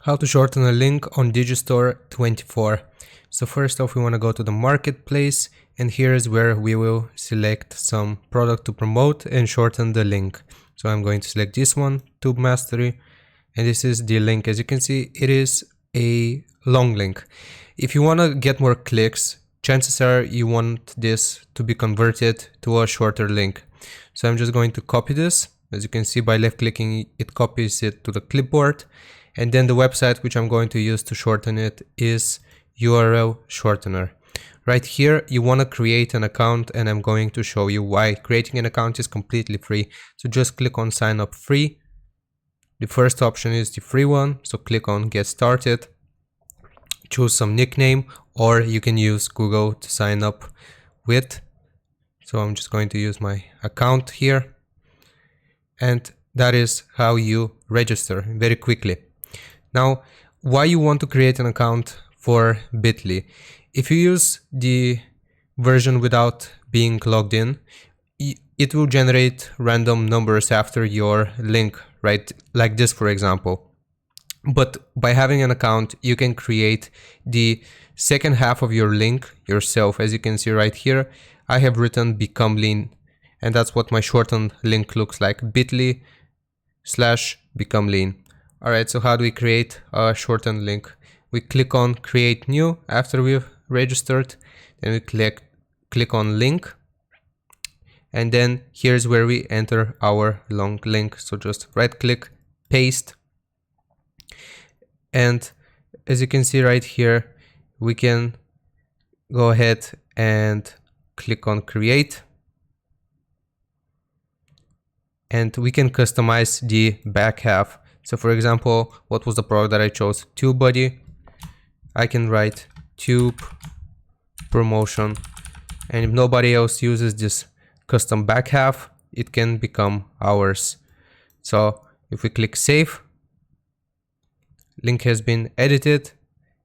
How to shorten a link on Digistore24. So first off, we want to go to the marketplace, and here is where we will select some product to promote and shorten the link. So I'm going to select this one, Tube Mastery, and this is the link. As you can see, it is a long link. If you want to get more clicks, chances are you want this to be converted to a shorter link. So I'm just going to copy this. As you can see, by left clicking, it copies it to the clipboard. And then the website which I'm going to use to shorten it is URL shortener. Right here, you want to create an account, and I'm going to show you why. Creating an account is completely free. So just click on sign up free. The first option is the free one. So click on get started. Choose some nickname, or you can use Google to sign up with. So I'm just going to use my account here. And that is how you register very quickly. Now, why you want to create an account for Bitly? If you use the version without being logged in, it will generate random numbers after your link, right? Like this, for example. But by having an account, you can create the second half of your link yourself. As you can see right here, I have written become lean, and that's what my shortened link looks like, bit.ly/become lean. Alright, so how do we create a shortened link? We click on create new after we've registered, then we click on link, and then here's where we enter our long link. So just right click, paste, and as you can see right here, we can go ahead and click on create, and we can customize the back half. So for example, what was the product that I chose? TubeBuddy. I can write tube promotion, and if nobody else uses this custom back half, it can become ours. So if we click save, link has been edited,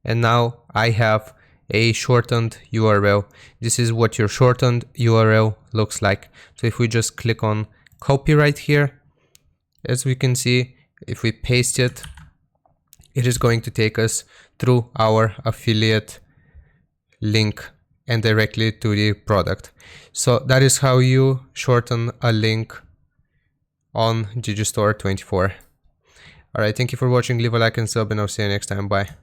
and now I have a shortened URL. This is what your shortened URL looks like. So if we just click on copy right here, as we can see, if we paste it, it is going to take us through our affiliate link and directly to the product. So that is how you shorten a link on Digistore24. Alright, thank you for watching. Leave a like and sub, and I'll see you next time. Bye.